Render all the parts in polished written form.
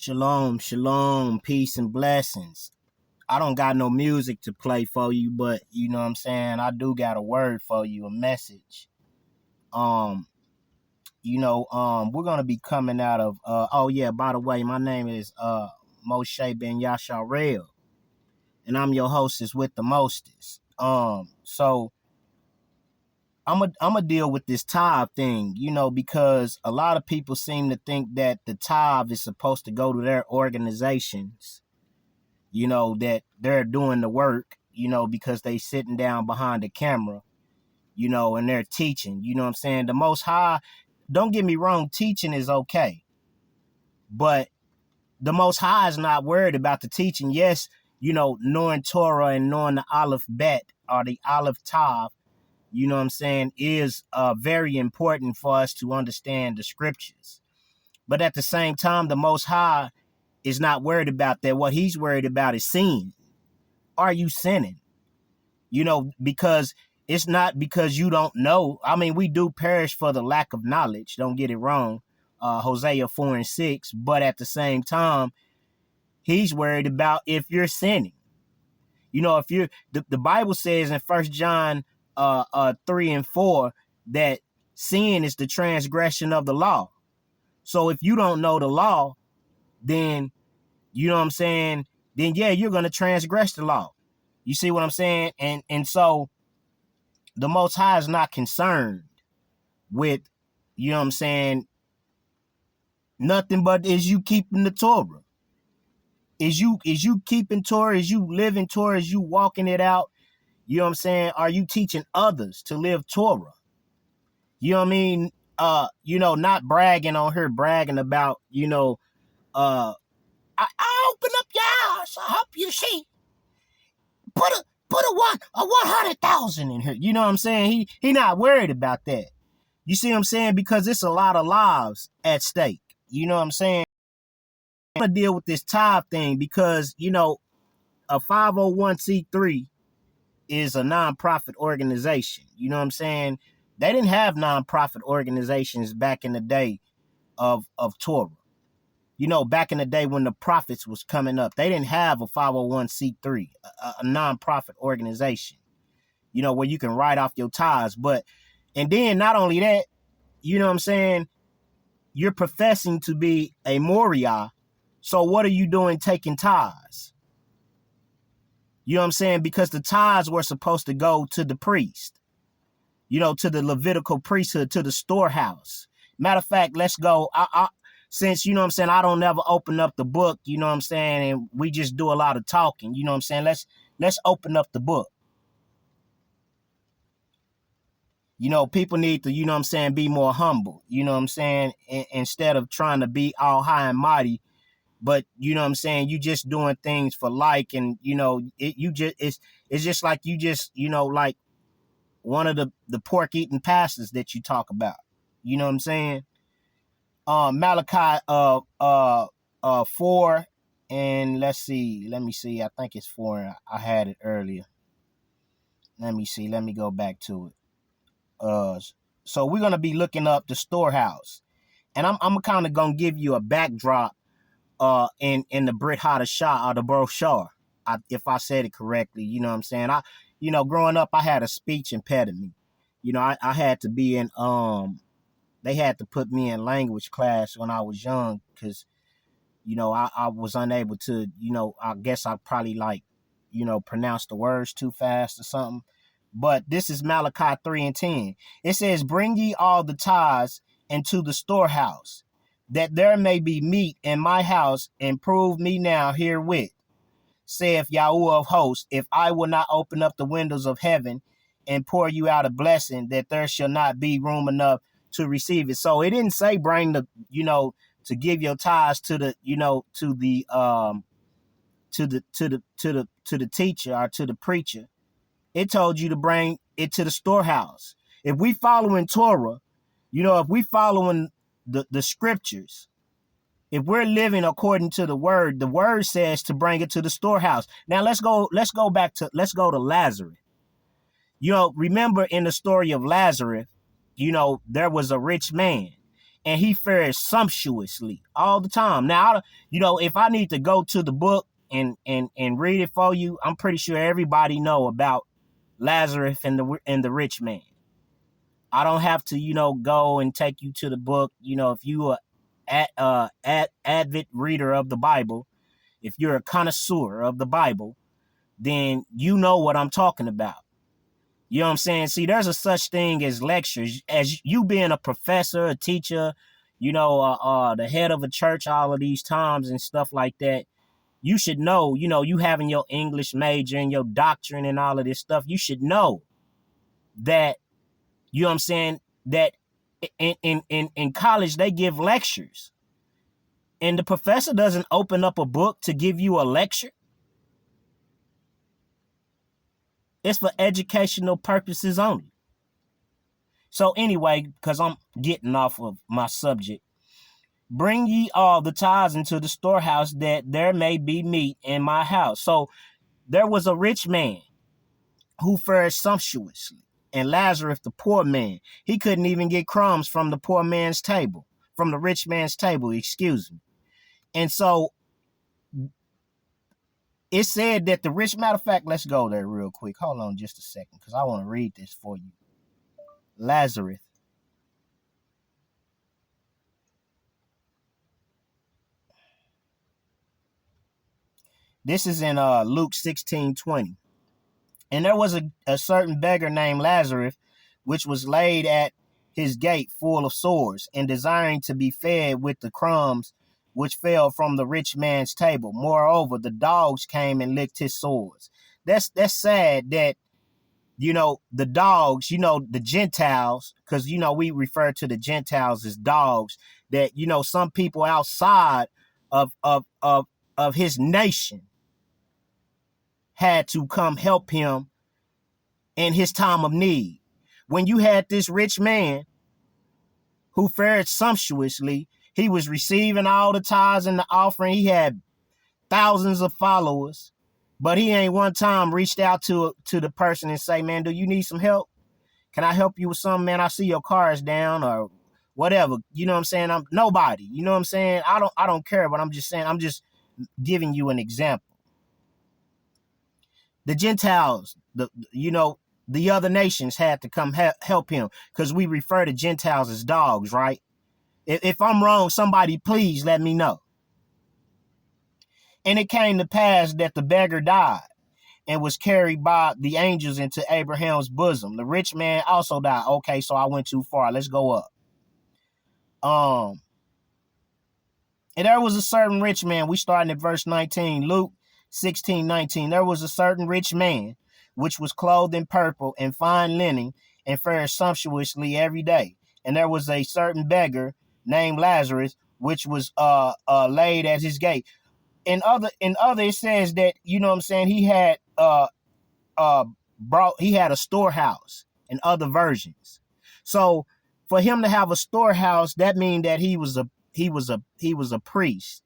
Shalom, shalom, peace and blessings. I don't got no music to play for you, but you know what I'm saying? I do got a word for you, a message. Um, we're gonna be coming out of oh yeah, by the way, my name is Moshe Ben Yasharel, and I'm your hostess with the mostest. So I'm a deal with this tithe thing, because a lot of people seem to think that the tithe is supposed to go to their organizations, that they're doing the work, because they sitting down behind the camera, and they're teaching, you know what I'm saying? The Most High, don't get me wrong, teaching is okay, but the Most High is not worried about the teaching. Yes, knowing Torah and knowing the Aleph Bet or the Aleph Tav, you know what I'm saying, is very important for us to understand the scriptures. But at the same time, the Most High is not worried about that. What he's worried about is sin. Are you sinning? Because it's not because you don't know. I mean, we do perish for the lack of knowledge. Don't get it wrong. Hosea 4:6. But at the same time, he's worried about if you're sinning. If you're the Bible says in 1 John 3:4 that sin is the transgression of the law. So if you don't know the law, then you know what I'm saying, then yeah, you're going to transgress the law. You see what I'm saying? And so the Most High is not concerned with, you know what I'm saying, nothing but is you keeping the Torah. Is you keeping Torah? Is you living Torah? Is you walking it out? You know what I'm saying? Are you teaching others to live Torah? You know what I mean? Not bragging on her, bragging about, I open up your eyes. I hope you see. Put a 100,000 in here. You know what I'm saying? He not worried about that. You see what I'm saying? Because it's a lot of lives at stake. You know what I'm saying? I'm gonna deal with this tithe thing because a 501c3 is a nonprofit organization. You know what I'm saying? They didn't have nonprofit organizations back in the day of Torah. Back in the day when the prophets was coming up, they didn't have a 501c3, a nonprofit organization, where you can write off your tithes. And then not only that, you know what I'm saying, you're professing to be a Moriah. So what are you doing taking tithes? You know what I'm saying? Because the tithes were supposed to go to the priest, to the Levitical priesthood, to the storehouse. Matter of fact, let's go. Since, you know what I'm saying, I don't never open up the book, you know what I'm saying, and we just do a lot of talking, you know what I'm saying, let's open up the book. People need to, you know what I'm saying, be more humble, you know what I'm saying, instead of trying to be all high and mighty, but, you know what I'm saying, you just doing things for like, and, it's just like you just, like one of the pork eating pastors that you talk about, you know what I'm saying? Malachi 4, and let me see, I think it's 4. I had it earlier. Let me go back to it. So we're gonna be looking up the Storehouse, and I'm kind of gonna give you a backdrop in the Brit Hadashah or the brochure, if I said it correctly. You know what I'm saying? Growing up, I had a speech impediment. I had to be in they had to put me in language class when I was young because, I was unable to, I guess I probably pronounced the words too fast or something. But this is Malachi 3:10. It says, bring ye all the tithes into the storehouse, that there may be meat in my house, and prove me now herewith, saith Yahuwah of hosts, if I will not open up the windows of heaven and pour you out a blessing, that there shall not be room enough to receive it. So it didn't say bring the, to give your tithes to the, to the teacher or to the preacher. It told you to bring it to the storehouse. If we following Torah, if we following the scriptures, if we're living according to the word says to bring it to the storehouse. Now let's go to Lazarus. Remember in the story of Lazarus, there was a rich man, and he fares sumptuously all the time. Now, if I need to go to the book and read it for you, I'm pretty sure everybody know about Lazarus and the rich man. I don't have to, go and take you to the book. If you are avid reader of the Bible, if you're a connoisseur of the Bible, then you know what I'm talking about. You know what I'm saying? See, there's a such thing as lectures, as you being a professor, a teacher, the head of a church, all of these times and stuff like that. You should know, you having your English major and your doctrine and all of this stuff. You should know that, you know what I'm saying, that in college they give lectures, and the professor doesn't open up a book to give you a lecture. It's for educational purposes only. So anyway, because I'm getting off of my subject, bring ye all the tithes into the storehouse, that there may be meat in my house. So there was a rich man who fared sumptuously, and Lazarus, the poor man, he couldn't even get crumbs from the poor man's table, from the rich man's table, excuse me. And so it said that the rich, matter of fact, let's go there real quick. Hold on just a second, because I want to read this for you. Lazarus. This is in Luke 16:20. And there was a certain beggar named Lazarus, which was laid at his gate full of sores, and desiring to be fed with the crumbs which fell from the rich man's table. Moreover, the dogs came and licked his sores. That's sad that, the dogs, the Gentiles, because, we refer to the Gentiles as dogs, that, some people outside of his nation had to come help him in his time of need. When you had this rich man who fared sumptuously, he was receiving all the tithes and the offering. He had thousands of followers, but he ain't one time reached out to the person and say, man, do you need some help? Can I help you with something, man? I see your car is down, or whatever. You know what I'm saying? I'm nobody. You know what I'm saying? I don't care, but I'm just saying, I'm just giving you an example. The Gentiles, the other nations had to come help him, because we refer to Gentiles as dogs, right? If I'm wrong, somebody please let me know. And it came to pass that the beggar died and was carried by the angels into Abraham's bosom. The rich man also died. Okay, so I went too far. Let's go up. And there was a certain rich man. We starting at verse 19. Luke 16:19. There was a certain rich man, which was clothed in purple and fine linen, and fared sumptuously every day. And there was a certain beggar named Lazarus, which was laid at his gate. In other, it says that, you know what I'm saying, he had he had a storehouse in other versions. So for him to have a storehouse, that means that he was a priest.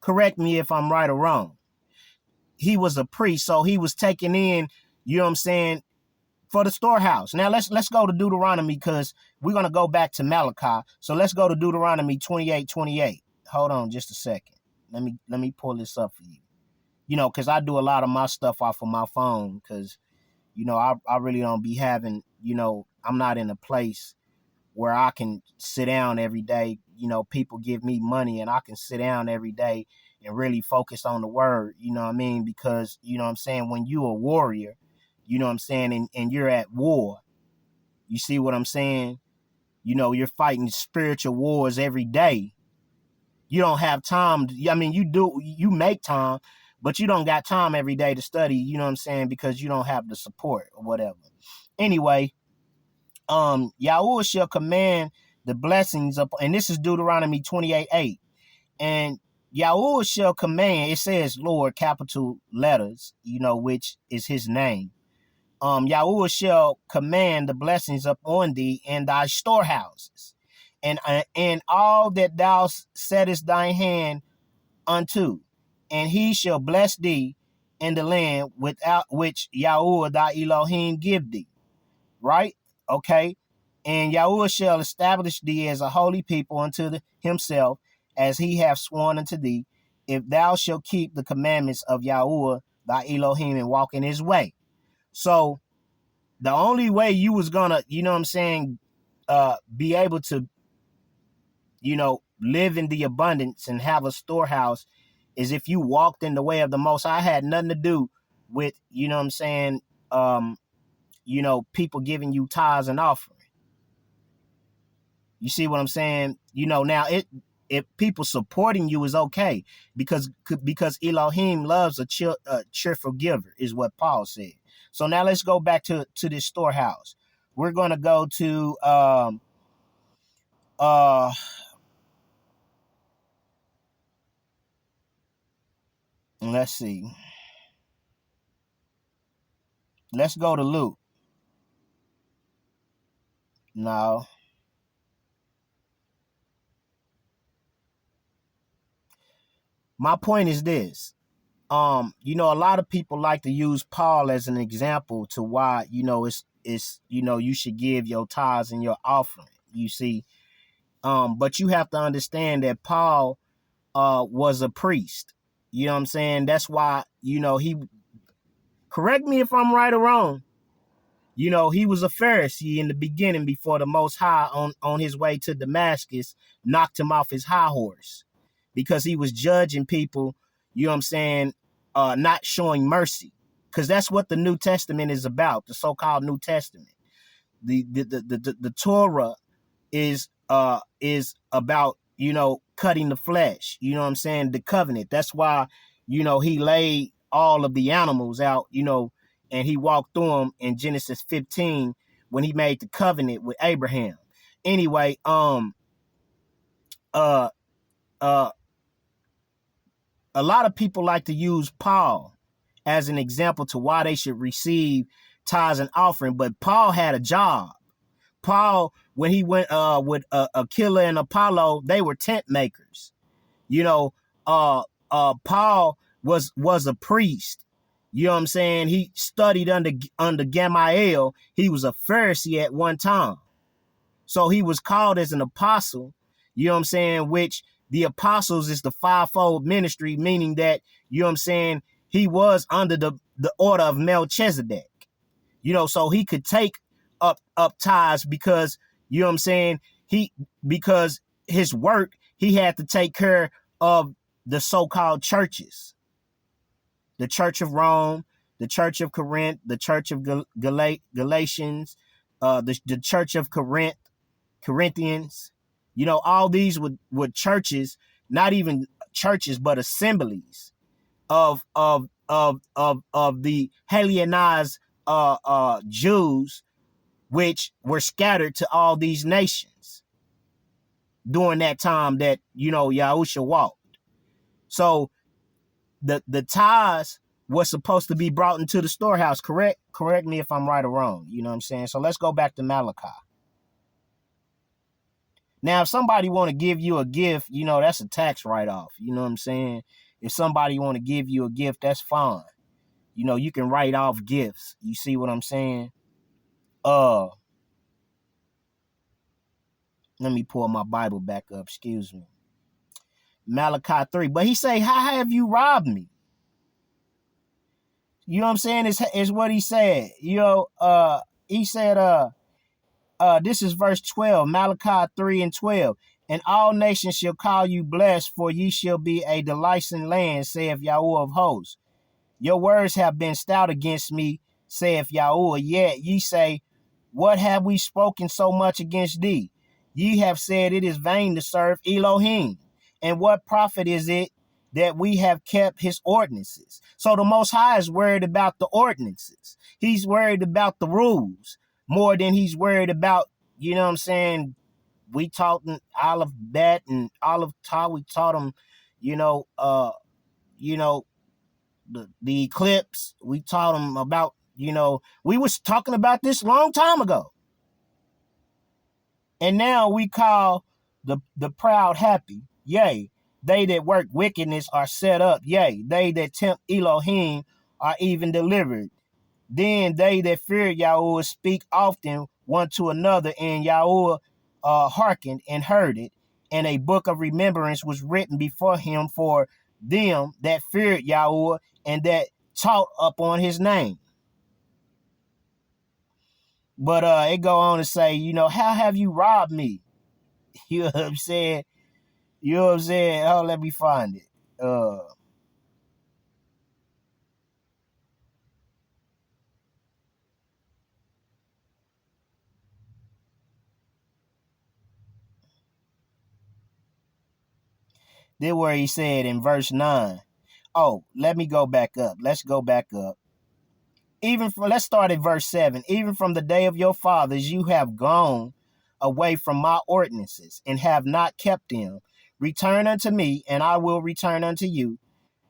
Correct me if I'm right or wrong. He was a priest, so he was taking in, you know what I'm saying, for the storehouse. Now let's go to Deuteronomy, because we're gonna go back to Malachi. So let's go to Deuteronomy 28:28. Hold on just a second. Let me pull this up for you. Because I do a lot of my stuff off of my phone, because, I really don't be having, I'm not in a place where I can sit down every day. People give me money and I can sit down every day and really focus on the word, you know what I mean? Because, you know what I'm saying, when you a warrior, you know what I'm saying, and you're at war, you see what I'm saying? You're fighting spiritual wars every day. You don't have time. You make time, but you don't got time every day to study, you know what I'm saying? Because you don't have the support or whatever. Anyway, Yahuwah shall command the blessings up, and this is Deuteronomy 28:8. And Yahuwah shall command, it says Lord, capital letters, which is his name. Yahuwah shall command the blessings upon thee in thy storehouses, and all that thou settest thy hand unto, and he shall bless thee in the land without which Yahuwah thy Elohim give thee. Right? Okay. And Yahuwah shall establish thee as a holy people unto himself, as he hath sworn unto thee, if thou shalt keep the commandments of Yahuwah thy Elohim and walk in his way. So the only way you was gonna, be able to, live in the abundance and have a storehouse is if you walked in the way of the Most High. I had nothing to do with, people giving you tithes and offering. You see what I'm saying? Now if people supporting you is okay, because Elohim loves a cheerful giver, is what Paul said. So now let's go back to this storehouse. We're gonna go to let's see. Let's go to Luke. No. My point is this. A lot of people like to use Paul as an example to why, it's you should give your tithes and your offering. You see, but you have to understand that Paul was a priest. You know what I'm saying? That's why, he, correct me if I'm right or wrong, he was a Pharisee in the beginning before the Most High on his way to Damascus knocked him off his high horse, because he was judging people, you know what I'm saying, not showing mercy. Because that's what the New Testament is about, the so-called New Testament. The Torah is about, cutting the flesh, you know what I'm saying, the covenant. That's why, he laid all of the animals out, and he walked through them in Genesis 15 when he made the covenant with Abraham. Anyway, uh uh a lot of people like to use Paul as an example to why they should receive tithes and offering, but Paul had a job. Paul, when he went with Aquila and Apollo, they were tent makers. Paul was a priest. You know what I'm saying? He studied under Gamaliel. He was a Pharisee at one time. So he was called as an apostle, you know what I'm saying, which the apostles is the fivefold ministry, meaning that, you know what I'm saying, he was under the order of Melchizedek. So he could take up tithes because, you know what I'm saying, because his work, he had to take care of the so-called churches, the Church of Rome, the Church of Corinth, the Church of Galatians, the Church of Corinthians. All these were churches, not even churches, but assemblies of the Hellenized Jews, which were scattered to all these nations during that time that, Yahusha walked. So the tithes was supposed to be brought into the storehouse, correct? Correct me if I'm right or wrong. You know what I'm saying? So let's go back to Malachi. Now, if somebody want to give you a gift, that's a tax write-off. You know what I'm saying? If somebody want to give you a gift, that's fine. You can write off gifts. You see what I'm saying? Let me pull my Bible back up. Excuse me. Malachi 3. But he say, how have you robbed me? You know what I'm saying? Is what he said. He said, this is verse 12, Malachi 3 and 12. And all nations shall call you blessed, for ye shall be a delightsome land, saith Yahuwah of hosts. Your words have been stout against me, saith Yahuwah. Yet ye say, what have we spoken so much against thee? Ye have said it is vain to serve Elohim. And what profit is it that we have kept his ordinances? So the Most High is worried about the ordinances. He's worried about the rules more than he's worried about, you know what I'm saying? We taught them Aleph Bet and Aleph Ta. We taught them, the eclipse. We taught them about, we was talking about this a long time ago. And now we call the proud happy. Yea, they that work wickedness are set up. Yea, they that tempt Elohim are even delivered. Then they that fear Yahweh speak often one to another, and Yahuwah hearkened and heard it, and a book of remembrance was written before him for them that feared Yahuwah and that taught upon his name. But it go on to say, how have you robbed me? You know what I'm saying? You know what I'm saying? Oh, let me find it. This where he said in verse 9. Oh, let me go back up. Let's go back up. Let's start at verse 7. Even from the day of your fathers, you have gone away from my ordinances and have not kept them. Return unto me, and I will return unto you,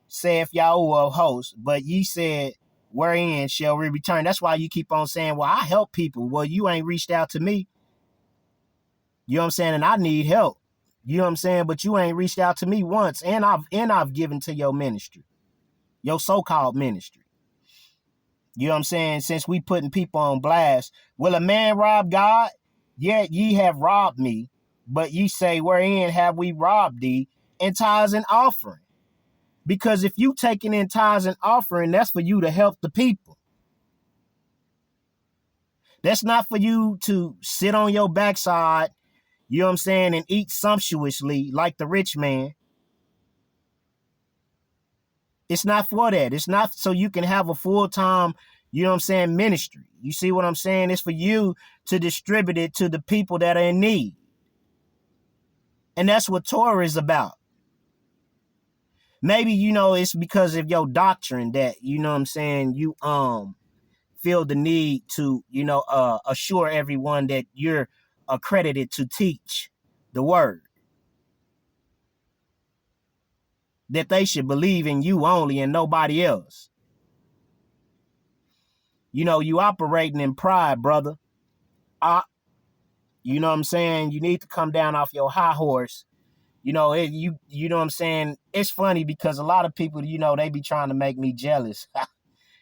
saith Yahuwah of hosts. But ye said, wherein shall we return? That's why you keep on saying, well, I help people. Well, you ain't reached out to me. You know what I'm saying? And I need help. You know what I'm saying? But you ain't reached out to me once. And I've given to your ministry, your so-called ministry. You know what I'm saying? Since we putting people on blast, will a man rob God? Yet ye have robbed me. But ye say, wherein have we robbed thee? In tithes and offering. Because if you taking in tithes and offering, that's for you to help the people. That's not for you to sit on your backside, you know what I'm saying, and eat sumptuously like the rich man. It's not for that. It's not so you can have a full-time, you know what I'm saying, ministry. You see what I'm saying? It's for you to distribute it to the people that are in need. And that's what Torah is about. Maybe, it's because of your doctrine that, you know what I'm saying, you feel the need to, assure everyone that you're accredited to teach the word. That they should believe in you only and nobody else. You operating in pride, brother. You know what I'm saying? You need to come down off your high horse. You know what I'm saying? It's funny because a lot of people, they be trying to make me jealous.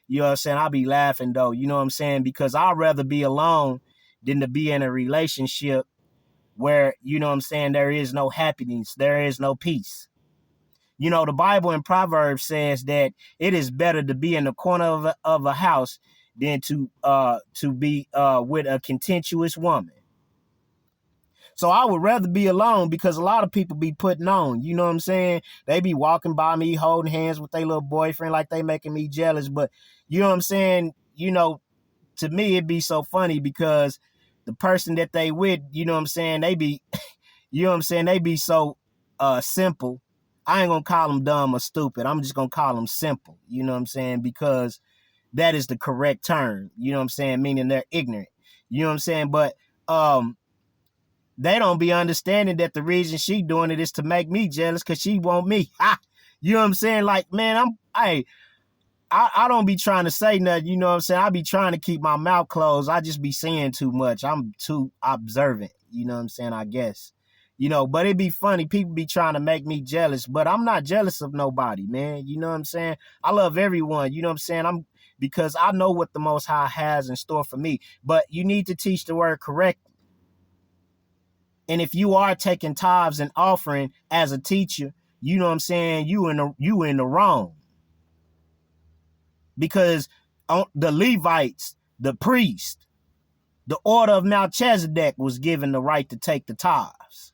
You know what I'm saying? I'll be laughing though, you know what I'm saying? Because I'd rather be alone than to be in a relationship where, you know what I'm saying, there is no happiness, there is no peace. The Bible in Proverbs says that it is better to be in the corner of a house than to be with a contentious woman. So I would rather be alone because a lot of people be putting on, you know what I'm saying? They be walking by me, holding hands with their little boyfriend like they making me jealous. But you know what I'm saying? To me, it'd be so funny because the person that they with, you know what I'm saying? They be, you know what I'm saying? They be so simple. I ain't going to call them dumb or stupid. I'm just going to call them simple, you know what I'm saying? Because that is the correct term, you know what I'm saying? Meaning they're ignorant, you know what I'm saying? But, they don't be understanding that the reason she doing it is to make me jealous because she want me. You know what I'm saying? Like, man, I don't be trying to say nothing. You know what I'm saying? I be trying to keep my mouth closed. I just be saying too much. I'm too observant. You know what I'm saying? I guess. But it be funny. People be trying to make me jealous, but I'm not jealous of nobody, man. You know what I'm saying? I love everyone. You know what I'm saying? Because I know what the Most High has in store for me. But you need to teach the word correctly. And if you are taking tithes and offering as a teacher, you know what I'm saying, you in the wrong. Because the Levites, the priest, the order of Melchizedek was given the right to take the tithes.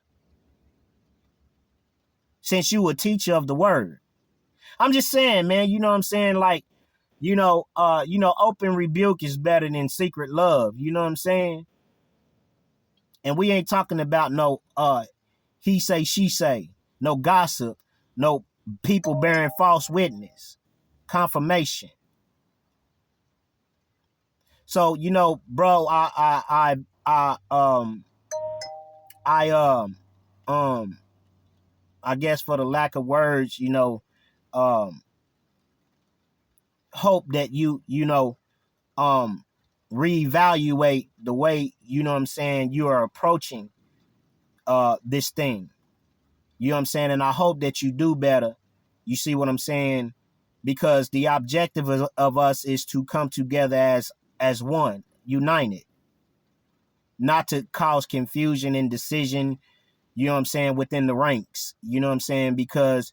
Since you a teacher of the word. I'm just saying, man, you know what I'm saying? Like, open rebuke is better than secret love. You know what I'm saying? And we ain't talking about no he say, she say, no gossip, no people bearing false witness, confirmation. So, bro, I guess for the lack of words, hope that reevaluate the way, you know what I'm saying, you are approaching this thing. You know what I'm saying? And I hope that you do better. You see what I'm saying? Because the objective of us is to come together as one, united. not to cause confusion and decision, you know what I'm saying, within the ranks. You know what I'm saying? Because,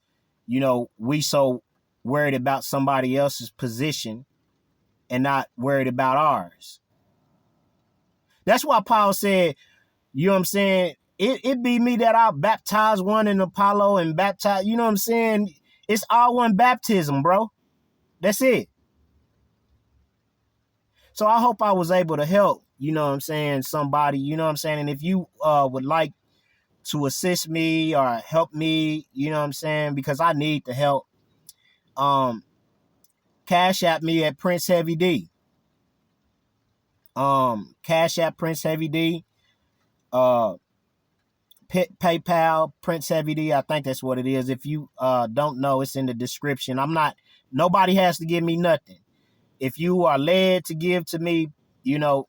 we so worried about somebody else's position and not worried about ours. That's why Paul said, you know what I'm saying, it be me that I baptize one in Apollo and baptize, you know what I'm saying? It's all one baptism, bro. That's it. So I hope I was able to help, you know what I'm saying, somebody, you know what I'm saying? And if you would like to assist me or help me, you know what I'm saying, because I need the help, cash at me at Prince Heavy D. Cash at Prince Heavy D. PayPal Prince Heavy D. I think that's what it is. If you don't know, it's in the description. Nobody has to give me nothing. If you are led to give to me, the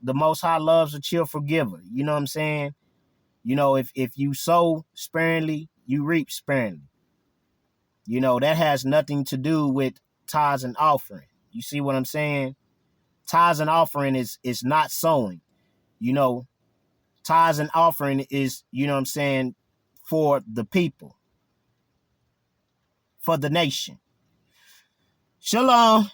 Most High loves a cheerful giver. You know what I'm saying? If you sow sparingly, you reap sparingly. That has nothing to do with tithes and offering. You see what I'm saying? Tithes and offering is not sowing. Tithes and offering is, you know what I'm saying, for the people, for the nation. Shalom.